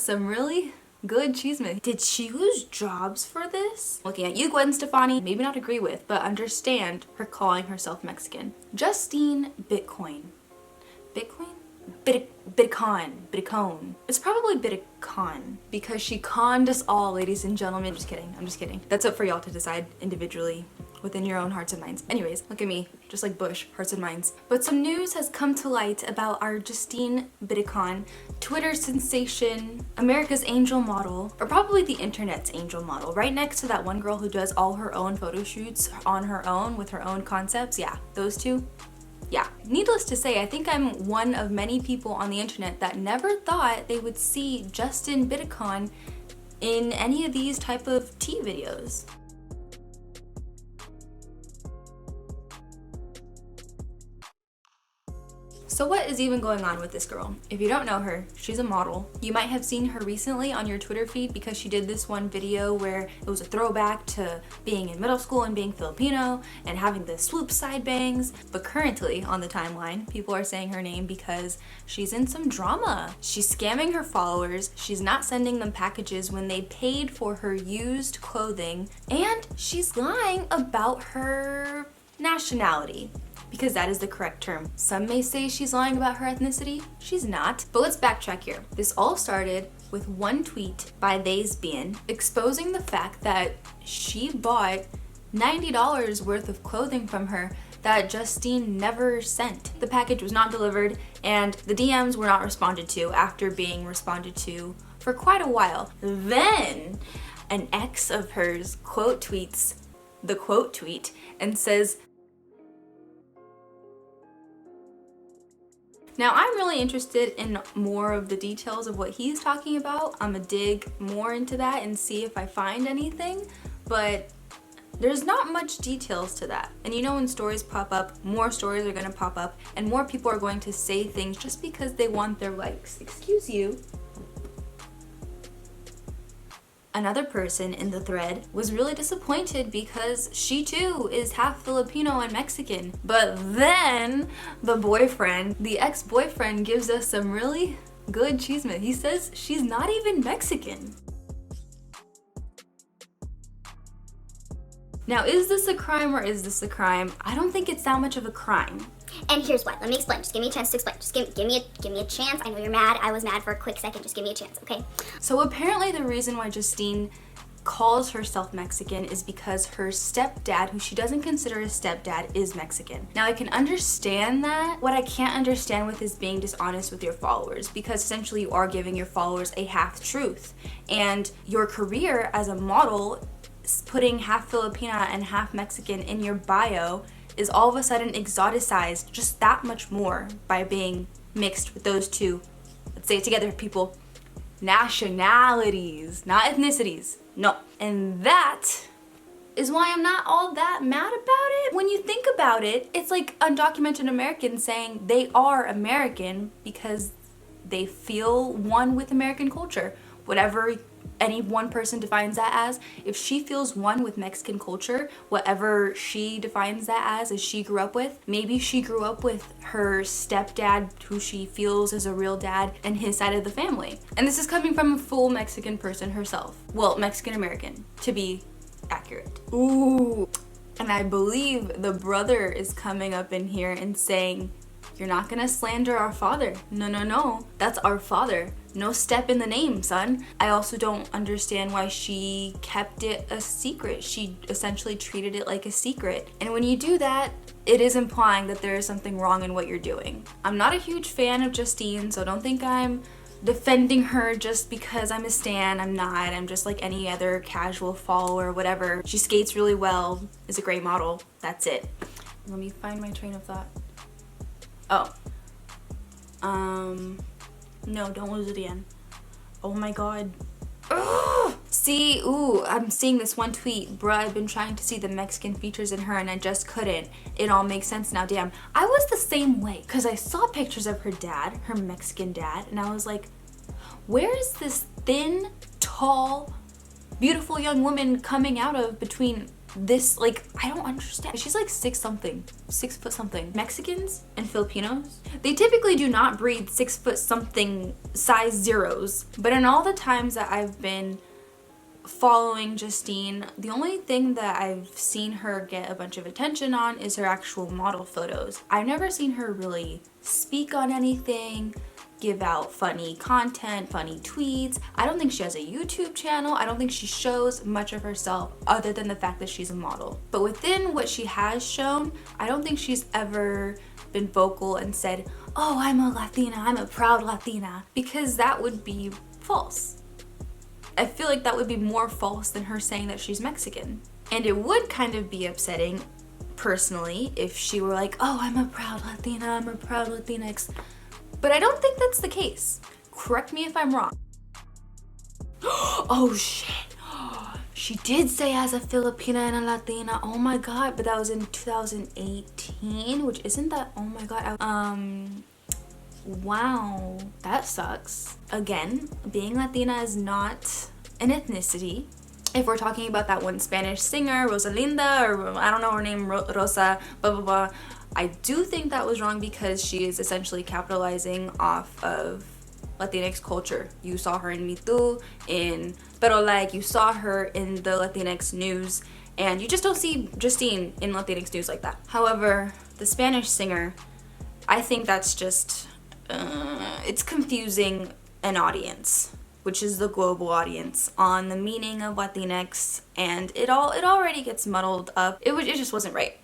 some really good chisme. Did she lose jobs for this? Looking at you, Gwen Stefani, maybe not agree with, but understand her calling herself Mexican. Justine Biticon. Biticon. It's probably Biticon because she conned us all, ladies and gentlemen. I'm just kidding. That's up for y'all to decide individually within your own hearts and minds. Anyways, look at me, just like Bush, hearts and minds. But some news has come to light about our Justine Biticon, Twitter sensation, America's angel model, or probably the internet's angel model, right next to that one girl who does all her own photo shoots on her own with her own concepts. Yeah, those two. Yeah, needless to say, I think I'm one of many people on the internet that never thought they would see Justine Biticon in any of these type of tea videos. So what is even going on with this girl? If you don't know her, she's a model. You might have seen her recently on your Twitter feed because she did this one video where it was a throwback to being in middle school and being Filipino and having the swoop side bangs. But currently on the timeline, people are saying her name because she's in some drama. She's scamming her followers, she's not sending them packages when they paid for her used clothing, and she's lying about her nationality. Because that is the correct term. Some may say she's lying about her ethnicity. She's not. But let's backtrack here. This all started with one tweet by Thesbian exposing the fact that she bought $90 worth of clothing from her that Justine never sent. The package was not delivered and the DMs were not responded to after being responded to for quite a while. Then an ex of hers quote tweets the quote tweet and says, now, I'm really interested in more of the details of what he's talking about. I'm gonna dig more into that and see if I find anything, but there's not much details to that. And you know when stories pop up, more stories are gonna pop up and more people are going to say things just because they want their likes. Excuse you. Another person in the thread was really disappointed because she too is half Filipino and Mexican. But then the ex-boyfriend gives us some really good chisme. He says she's not even Mexican. Now, is this a crime or is this a crime? I don't think it's that much of a crime. And here's why. Let me explain. Just give me a chance to explain. Just give me a chance. I know you're mad. I was mad for a quick second. Just give me a chance, okay? So apparently the reason why Justine calls herself Mexican is because her stepdad, who she doesn't consider a stepdad, is Mexican. Now I can understand that. What I can't understand with is being dishonest with your followers, because essentially you are giving your followers a half truth. And your career as a model, putting half Filipina and half Mexican in your bio is all of a sudden exoticized just that much more by being mixed with those two, let's say it together, people, nationalities, not ethnicities, no. And that is why I'm not all that mad about it. When you think about it, it's like undocumented Americans saying they are American because they feel one with American culture. Whatever any one person defines that as, if she feels one with Mexican culture, whatever she defines that as she grew up with, maybe she grew up with her stepdad, who she feels is a real dad, and his side of the family. And this is coming from a full Mexican person herself. Well, Mexican American, to be accurate. Ooh. And I believe the brother is coming up in here and saying, you're not gonna slander our father. No, no, no. That's our father. No step in the name, son. I also don't understand why she kept it a secret. She essentially treated it like a secret. And when you do that, it is implying that there is something wrong in what you're doing. I'm not a huge fan of Justine, so don't think I'm defending her just because I'm a stan. I'm not. I'm just like any other casual follower, whatever. She skates really well, is a great model. That's it. Let me find my train of thought. Oh. No, don't lose it again. Oh my god. Ugh! See, I'm seeing this one tweet. Bruh, I've been trying to see the Mexican features in her and I just couldn't. It all makes sense now, damn. I was the same way, because I saw pictures of her dad, her Mexican dad, and I was like, where is this thin, tall, beautiful young woman coming out of between this, like, I don't understand. She's like 6 foot something. Mexicans and Filipinos, they typically do not breed 6 foot something size zeros. But in all the times that I've been following Justine, the only thing that I've seen her get a bunch of attention on is her actual model photos. I've never seen her really speak on anything, give out funny content, funny tweets. I don't think she has a YouTube channel. I don't think she shows much of herself other than the fact that she's a model. But within what she has shown, I don't think she's ever been vocal and said, oh, I'm a Latina, I'm a proud Latina, because that would be false. I feel like that would be more false than her saying that she's Mexican. And it would kind of be upsetting, personally, if she were like, oh, I'm a proud Latina, I'm a proud Latinx. But I don't think that's the case. Correct me if I'm wrong. Oh shit. She did say as a Filipina and a Latina. Oh my god, but that was in 2018, which isn't that, oh my god. Wow, that sucks. Again, being Latina is not an ethnicity. If we're talking about that one Spanish singer, Rosalinda, or I don't know her name, Rosa, blah, blah, blah, I do think that was wrong because she is essentially capitalizing off of Latinx culture. You saw her in Me Too, in Pero Like, you saw her in the Latinx news, and you just don't see Justine in Latinx news like that. However, the Spanish singer, I think that's just, it's confusing an audience, which is the global audience, on the meaning of Latinx, and it already gets muddled up. It just wasn't right.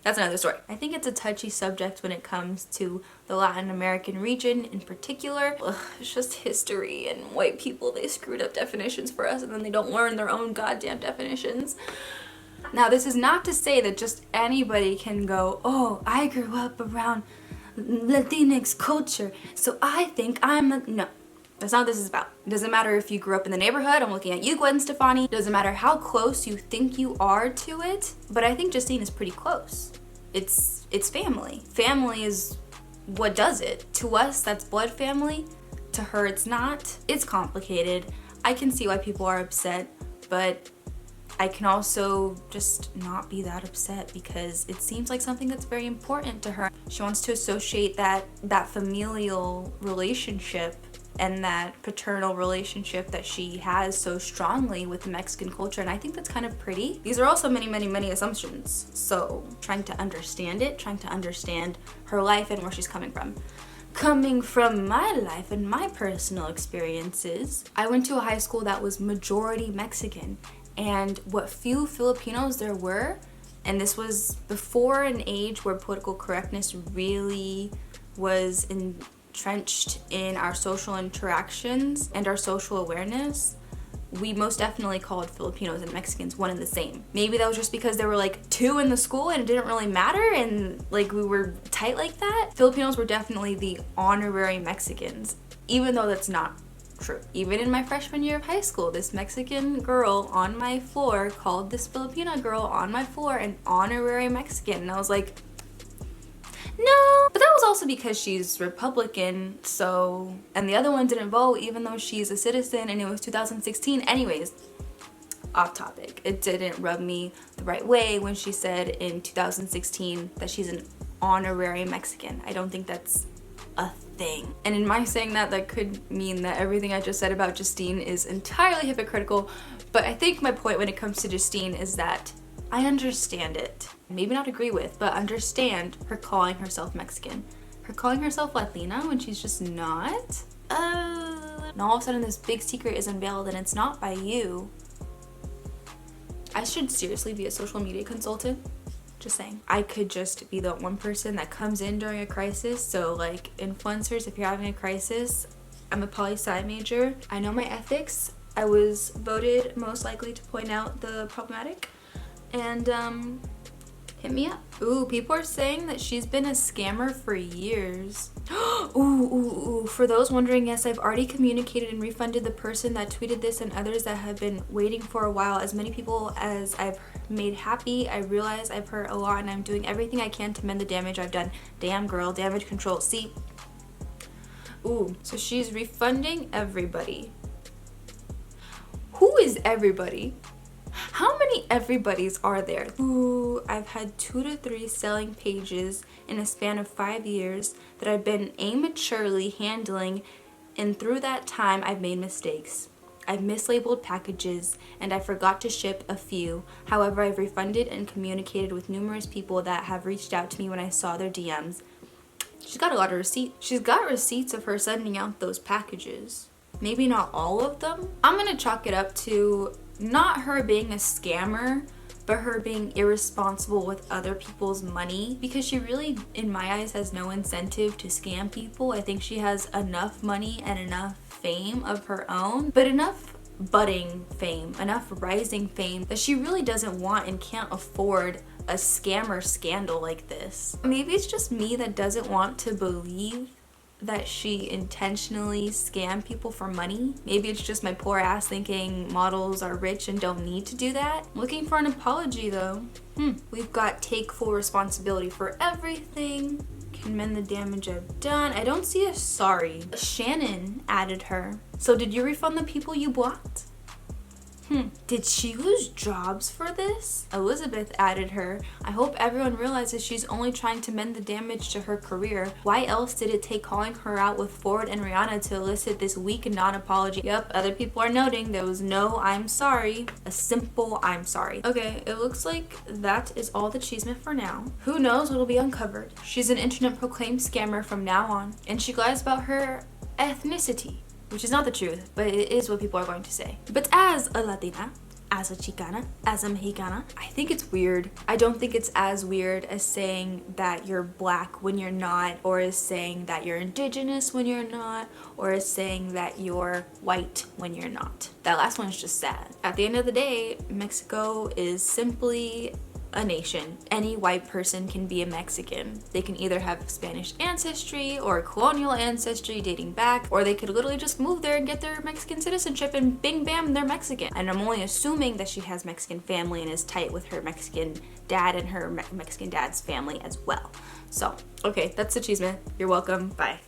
That's another story. I think it's a touchy subject when it comes to the Latin American region in particular. Ugh, it's just history, and white people, they screwed up definitions for us and then they don't learn their own goddamn definitions. Now, this is not to say that just anybody can go, oh, I grew up around Latinx culture, so I think I'm a... No. That's not what this is about. It doesn't matter if you grew up in the neighborhood. I'm looking at you, Gwen Stefani. It doesn't matter how close you think you are to it, but I think Justine is pretty close. It's family. Family is what does it. To us, that's blood family. To her, it's not. It's complicated. I can see why people are upset, but I can also just not be that upset because it seems like something that's very important to her. She wants to associate that familial relationship and that paternal relationship that she has so strongly with the Mexican culture, and I think that's kind of pretty. These are also many, many, many assumptions, so trying to understand it, trying to understand her life and where she's coming from. Coming from my life and my personal experiences, I went to a high school that was majority Mexican, and what few Filipinos there were, and this was before an age where political correctness really was entrenched in our social interactions and our social awareness, we most definitely called Filipinos and Mexicans one and the same. Maybe that was just because there were like 2 in the school and it didn't really matter and like we were tight like that. Filipinos were definitely the honorary Mexicans, even though that's not true. Even in my freshman year of high school, this Mexican girl on my floor called this Filipina girl on my floor an honorary Mexican, and I was like, no. But that was also because she's Republican, so, and the other one didn't vote even though she's a citizen, and it was 2016. Anyways, off topic. It didn't rub me the right way when she said in 2016 that she's an honorary Mexican. I don't think that's a thing. And in my saying that, that could mean that everything I just said about Justine is entirely hypocritical, but I think my point when it comes to Justine is that I understand it. Maybe not agree with, but understand her calling herself Mexican. Her calling herself Latina when she's just not. And all of a sudden this big secret is unveiled and it's not by you. I should seriously be a social media consultant. Just saying. I could just be the one person that comes in during a crisis. So like influencers, if you're having a crisis, I'm a poli-sci major. I know my ethics. I was voted most likely to point out the problematic. And hit me up. Ooh, people are saying that she's been a scammer for years. Ooh. For those wondering, yes, I've already communicated and refunded the person that tweeted this and others that have been waiting for a while. As many people as I've made happy, I realize I've hurt a lot and I'm doing everything I can to mend the damage I've done. Damn girl, damage control. See? Ooh, so she's refunding everybody. Who is everybody? How many many everybody's are there? Ooh, I've had 2 to 3 selling pages in a span of 5 years that I've been immaturely handling, and through that time I've made mistakes. I've mislabeled packages and I forgot to ship a few. However, I've refunded and communicated with numerous people that have reached out to me when I saw their DMs. She's got a lot of receipts. She's got receipts of her sending out those packages. Maybe not all of them. I'm gonna chalk it up to not her being a scammer, but her being irresponsible with other people's money, because she really, in my eyes, has no incentive to scam people. I think she has enough money and enough fame of her own, but enough budding fame, enough rising fame that she really doesn't want and can't afford a scammer scandal like this. Maybe it's just me that doesn't want to believe that she intentionally scammed people for money. Maybe it's just my poor ass thinking models are rich and don't need to do that. Looking for an apology though. We've got take full responsibility for everything. Can mend the damage I've done. I don't see a sorry. Shannon added her. So did you refund the people you blocked? Did she lose jobs for this? Elizabeth added her. I hope everyone realizes she's only trying to mend the damage to her career. Why else did it take calling her out with Ford and Rihanna to elicit this weak non-apology? Yep, other people are noting there was no I'm sorry. A simple I'm sorry. Okay, it looks like that is all the cheeseman for now. Who knows what'll be uncovered? She's an internet proclaimed scammer from now on, and she lies about her ethnicity, which is not the truth, but it is what people are going to say. But as a Latina, as a Chicana, as a Mexicana, I think it's weird. I don't think it's as weird as saying that you're black when you're not, or as saying that you're indigenous when you're not, or as saying that you're white when you're not. That last one is just sad. At the end of the day, Mexico is simply a nation. Any white person can be a Mexican. They can either have Spanish ancestry or colonial ancestry dating back, or they could literally just move there and get their Mexican citizenship and bing bam, they're Mexican. And I'm only assuming that she has Mexican family and is tight with her Mexican dad and her Mexican dad's family as well. So, okay, that's the cheeseman. You're welcome. Bye.